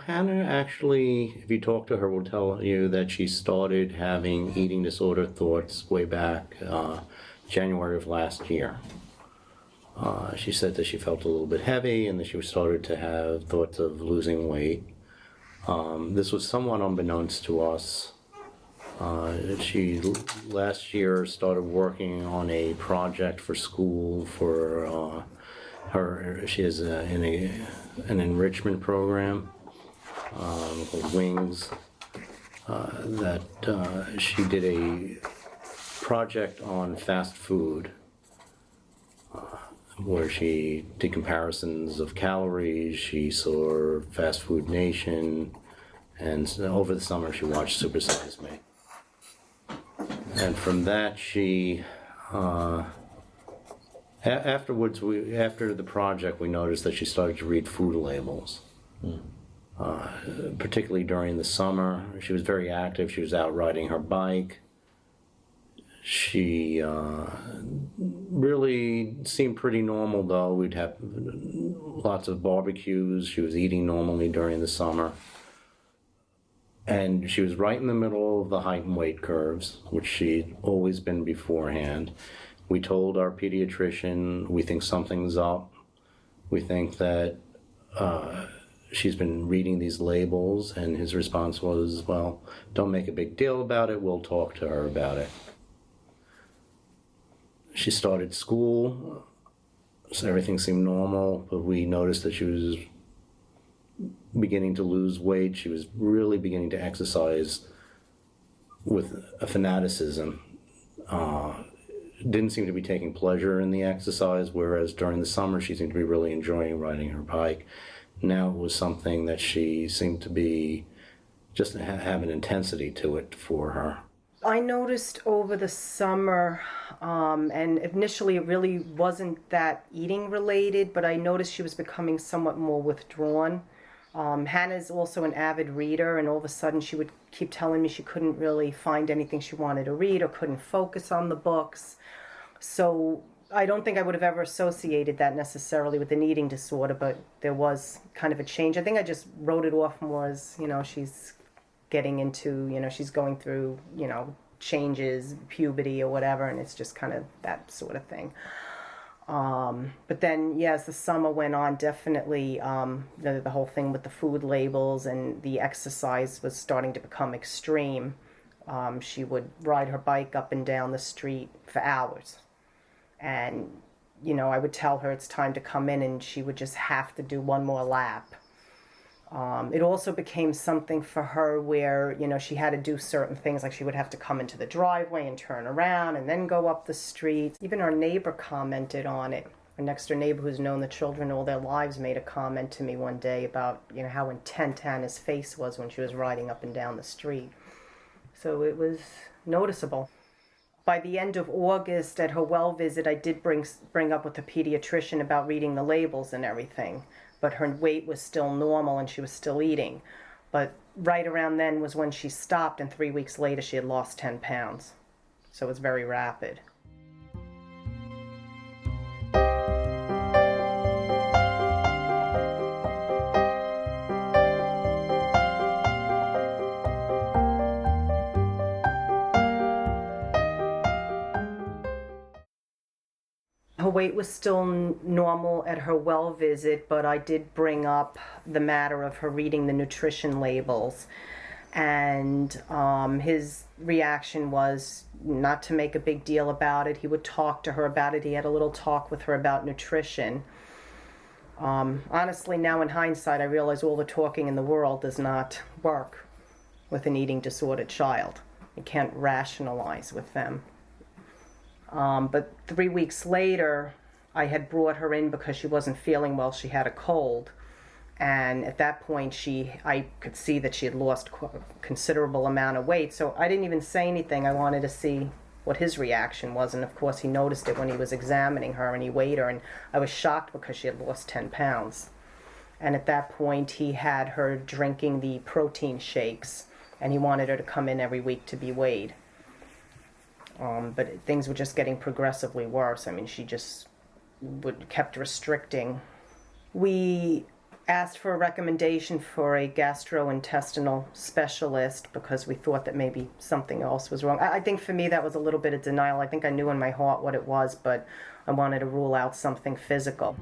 Hannah actually, if you talk to her, will tell you that she started having eating disorder thoughts way back January of last year. She said that she felt a little bit heavy and that she started to have thoughts of losing weight. This was somewhat unbeknownst to us. She last year started working on a project for school for her. She is an enrichment program called Wings. That she did a project on fast food where she did comparisons of calories. She saw Fast Food Nation, and over the summer she watched Super Size Me. And from that she, afterwards, after the project, we noticed that she started to read food labels. Particularly during the summer. She was very active. She was out riding her bike. She really seemed pretty normal, though. We'd have lots of barbecues. She was eating normally during the summer. And she was right in the middle of the height and weight curves, which she'd always been beforehand. We told our pediatrician, we think something's up. We think that she's been reading these labels, and his response was, well, don't make a big deal about it, we'll talk to her about it. She started school, so everything seemed normal, but we noticed that she was beginning to lose weight. She was really beginning to exercise with a fanaticism. Didn't seem to be taking pleasure in the exercise, whereas during the summer she seemed to be really enjoying riding her bike. Now it was something that she seemed to be just have an intensity to it for her. I noticed over the summer, and initially it really wasn't that eating related, but I noticed she was becoming somewhat more withdrawn. Hannah's also an avid reader, and all of a sudden she would keep telling me she couldn't really find anything she wanted to read or couldn't focus on the books. So I don't think I would have ever associated that necessarily with an eating disorder, but there was kind of a change. I think I just wrote it off more as, she's getting into, she's going through, changes, puberty or whatever, and it's just kind of that sort of thing. But then, as the summer went on, definitely the whole thing with the food labels and the exercise was starting to become extreme. She would ride her bike up and down the street for hours. And, I would tell her it's time to come in, and she would just have to do one more lap. It also became something for her where, she had to do certain things, like she would have to come into the driveway and turn around and then go up the street. Even our neighbor commented on it. Our next door neighbor, who's known the children all their lives, made a comment to me one day about, how intent Hannah's face was when she was riding up and down the street. So it was noticeable. By the end of August, at her well visit, I did bring up with the pediatrician about reading the labels and everything. But her weight was still normal and she was still eating. But right around then was when she stopped, and 3 weeks later she had lost 10 pounds. So it was very rapid. Her weight was still normal at her well visit, but I did bring up the matter of her reading the nutrition labels. And his reaction was not to make a big deal about it. He would talk to her about it. He had a little talk with her about nutrition. Honestly, now in hindsight, I realize all the talking in the world does not work with an eating disordered child. You can't rationalize with them. But 3 weeks later, I had brought her in because she wasn't feeling well. She had a cold. And at that point, I could see that she had lost a considerable amount of weight. So I didn't even say anything. I wanted to see what his reaction was. And of course, he noticed it when he was examining her, and he weighed her. And I was shocked because she had lost 10 pounds. And at that point, he had her drinking the protein shakes, and he wanted her to come in every week to be weighed. But things were just getting progressively worse. I mean, she just kept restricting. We asked for a recommendation for a gastrointestinal specialist because we thought that maybe something else was wrong. I think for me that was a little bit of denial. I think I knew in my heart what it was, but I wanted to rule out something physical.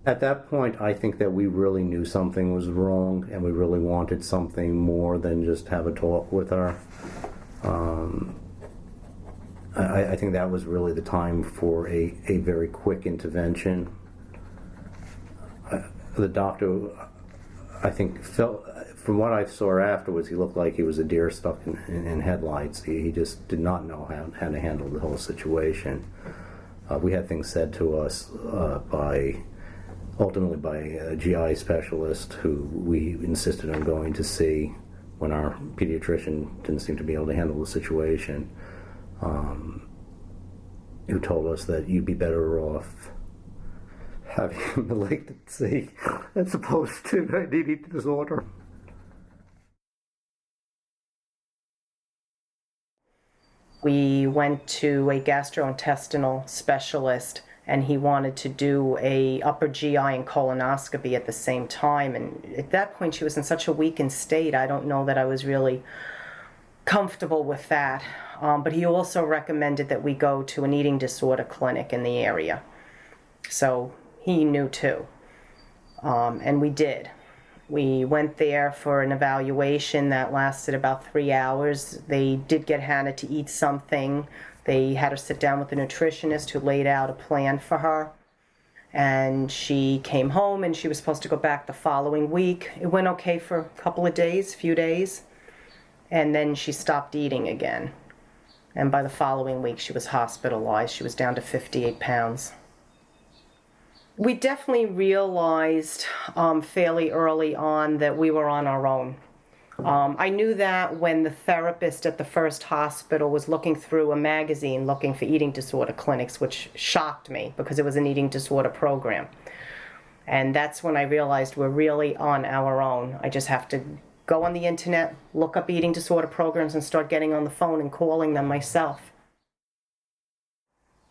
At that point, I think that we really knew something was wrong, and we really wanted something more than just have a talk with her. I think that was really the time for a very quick intervention. The doctor, I think, felt, from what I saw afterwards, he looked like he was a deer stuck in headlights. He just did not know how to handle the whole situation. We had things said to us ultimately by a GI specialist who we insisted on going to see when our pediatrician didn't seem to be able to handle the situation, who told us that you'd be better off having a malignancy as opposed to an eating disorder. We went to a gastrointestinal specialist, and he wanted to do a upper GI and colonoscopy at the same time. And at that point, she was in such a weakened state, I don't know that I was really comfortable with that. But he also recommended that we go to an eating disorder clinic in the area. So he knew too. And we did. We went there for an evaluation that lasted about 3 hours. They did get Hannah to eat something. They had her sit down with a nutritionist who laid out a plan for her. And she came home, and she was supposed to go back the following week. It went okay for a couple of days, few days. And then she stopped eating again. And by the following week, she was hospitalized. She was down to 58 pounds. We definitely realized fairly early on that we were on our own. I knew that when the therapist at the first hospital was looking through a magazine looking for eating disorder clinics, which shocked me because it was an eating disorder program. And that's when I realized we're really on our own. I just have to go on the internet, look up eating disorder programs, and start getting on the phone and calling them myself.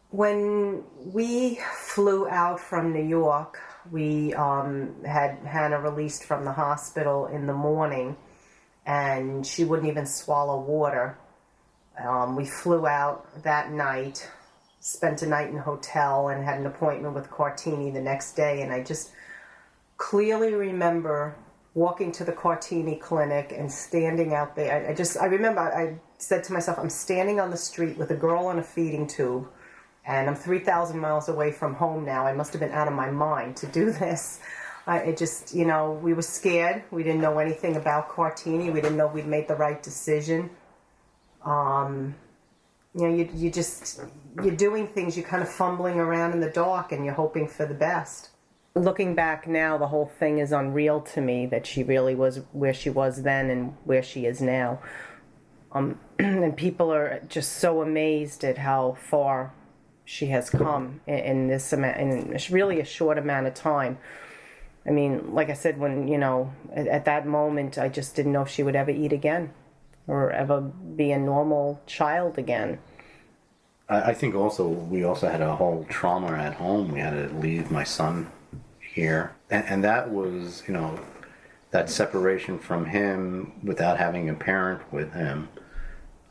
When we flew out from New York, we had Hannah released from the hospital in the morning, and she wouldn't even swallow water. We flew out that night, spent a night in a hotel, and had an appointment with Kartini the next day. And I just clearly remember walking to the Kartini clinic and standing out there. I remember I said to myself, I'm standing on the street with a girl on a feeding tube, and I'm 3,000 miles away from home now. I must have been out of my mind to do this. We were scared. We didn't know anything about Kartini. We didn't know we'd made the right decision. You're doing things, you're kind of fumbling around in the dark, and you're hoping for the best. Looking back now, the whole thing is unreal to me, that she really was where she was then and where she is now. And people are just so amazed at how far she has come in really a short amount of time. I mean, like I said, at that moment, I just didn't know if she would ever eat again or ever be a normal child again. I think we also had a whole trauma at home. We had to leave my son here. And that was, that separation from him without having a parent with him.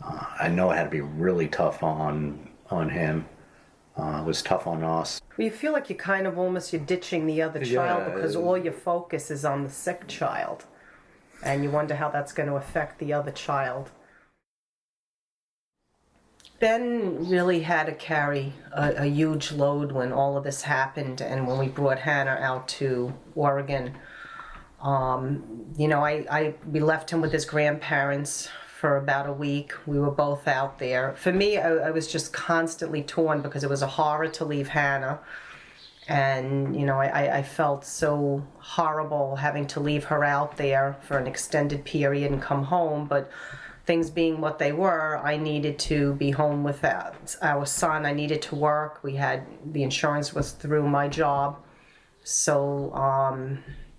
I know it had to be really tough on him. It was tough on us. Well, you feel like you're ditching the other child because all your focus is on the sick child. And you wonder how that's going to affect the other child. Ben really had to carry a huge load when all of this happened, and when we brought Hannah out to Oregon. We left him with his grandparents for about a week. We were both out there. For me, I was just constantly torn because it was a horror to leave Hannah. And, I felt so horrible having to leave her out there for an extended period and come home. But things being what they were, I needed to be home with our son. I needed to work. The insurance was through my job. So,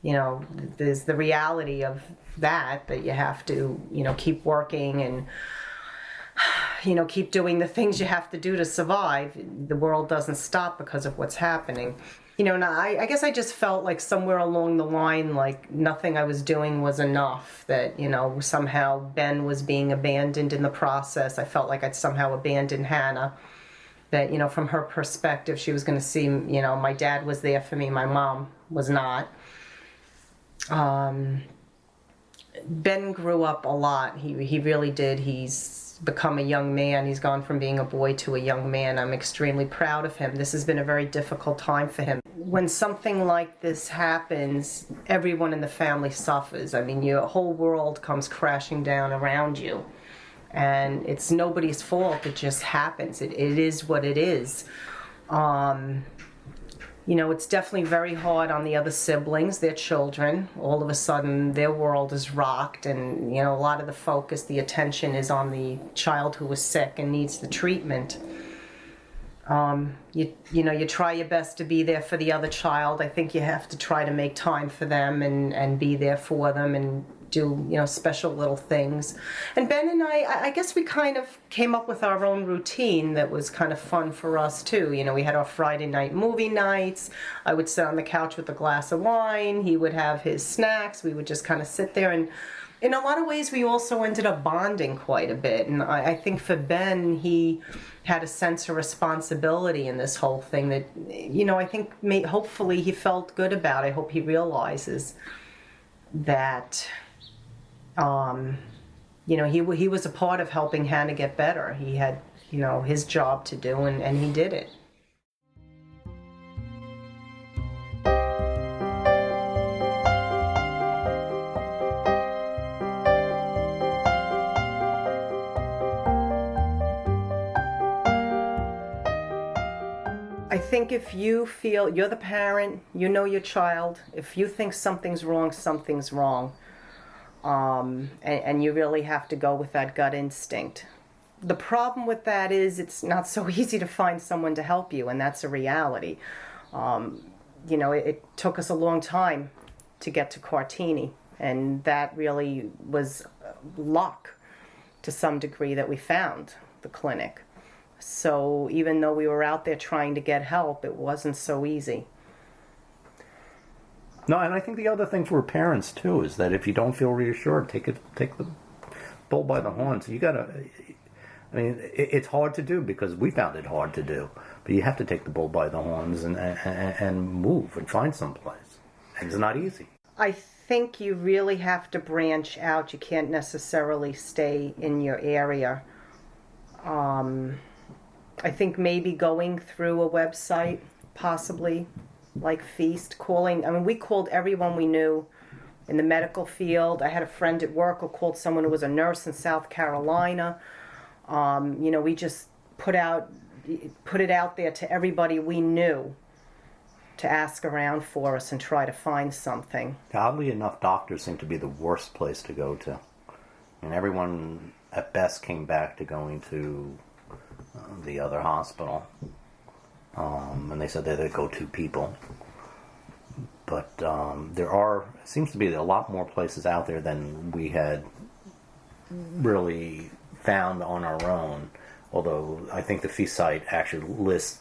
there's the reality of that you have to, keep working and, keep doing the things you have to do to survive. The world doesn't stop because of what's happening. And I guess I just felt like somewhere along the line, like nothing I was doing was enough, that, somehow Ben was being abandoned in the process. I felt like I'd somehow abandoned Hannah, that, from her perspective, she was going to see, my dad was there for me, my mom was not. Ben grew up a lot. He really did. He's become a young man. He's gone from being a boy to a young man. I'm extremely proud of him. This has been a very difficult time for him. When something like this happens, everyone in the family suffers. I mean, your whole world comes crashing down around you. And it's nobody's fault. It just happens. It is what it is. It's definitely very hard on the other siblings, their children. All of a sudden, their world is rocked, and, a lot of the focus, the attention is on the child who is sick and needs the treatment. You try your best to be there for the other child. I think you have to try to make time for them and be there for them and do, special little things. And Ben and I guess we kind of came up with our own routine that was kind of fun for us too. We had our Friday night movie nights. I would sit on the couch with a glass of wine. He would have his snacks. We would just kind of sit there, and in a lot of ways we also ended up bonding quite a bit. And I think for Ben, he had a sense of responsibility in this whole thing that, I think hopefully he felt good about. I hope he realizes that he was a part of helping Hannah get better. He had, his job to do, and he did it. I think if you feel, you're the parent, you know your child, if you think something's wrong, something's wrong. And you really have to go with that gut instinct. The problem with that is it's not so easy to find someone to help you, and that's a reality. It took us a long time to get to Kartini, and that really was luck to some degree that we found the clinic. So even though we were out there trying to get help, it wasn't so easy. No, and I think the other thing for parents too is that if you don't feel reassured, take the bull by the horns. It's hard to do because we found it hard to do, but you have to take the bull by the horns and move and find someplace. And it's not easy. I think you really have to branch out. You can't necessarily stay in your area. I think maybe going through a website, possibly, like Feast, we called everyone we knew in the medical field. I had a friend at work who called someone who was a nurse in South Carolina. We just put it out there to everybody we knew to ask around for us and try to find something. Oddly enough, doctors seem to be the worst place to go to. And everyone at best came back to going to the other hospital. And they said that they go-to people. But seems to be a lot more places out there than we had really found on our own. Although I think the Feast site actually lists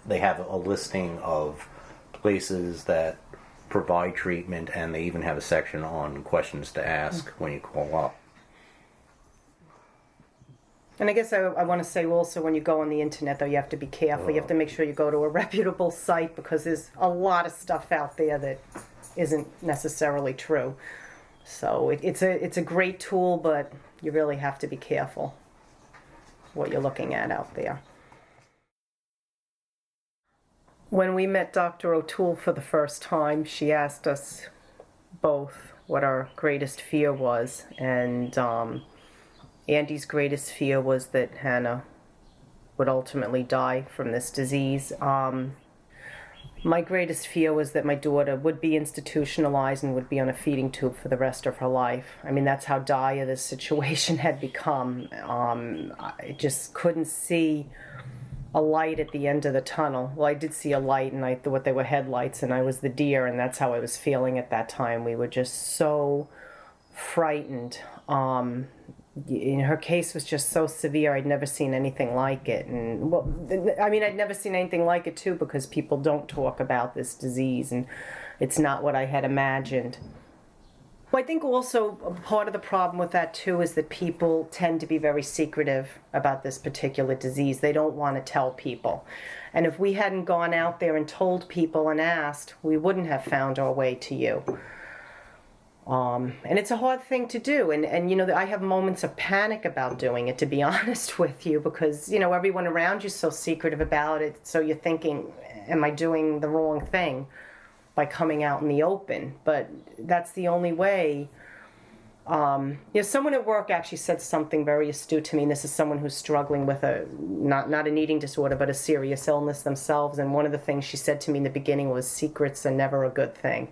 they have a listing of places that provide treatment, and they even have a section on questions to ask when you call up. And I guess I want to say also, when you go on the internet, though, you have to be careful. You have to make sure you go to a reputable site, because there's a lot of stuff out there that isn't necessarily true. So it's a great tool, but you really have to be careful what you're looking at out there. When we met Dr. O'Toole for the first time, she asked us both what our greatest fear was, and Andy's greatest fear was that Hannah would ultimately die from this disease. My greatest fear was that my daughter would be institutionalized and would be on a feeding tube for the rest of her life. I mean, that's how dire this situation had become. I just couldn't see a light at the end of the tunnel. Well, I did see a light, and I thought they were headlights, and I was the deer, and that's how I was feeling at that time. We were just so frightened. Her case was just so severe. I'd never seen anything like it. And well, I mean, I'd never seen anything like it too, because people don't talk about this disease, and it's not what I had imagined. Well, I think also part of the problem with that too is that people tend to be very secretive about this particular disease. They don't want to tell people. And if we hadn't gone out there and told people and asked, we wouldn't have found our way to you. And it's a hard thing to do. And you know, I have moments of panic about doing it, to be honest with you, because, you know, everyone around you is so secretive about it. So you're thinking, am I doing the wrong thing by coming out in the open? But that's the only way. You know, someone at work actually said something very astute to me, and this is someone who's struggling with not an eating disorder, but a serious illness themselves. And one of the things she said to me in the beginning was, secrets are never a good thing.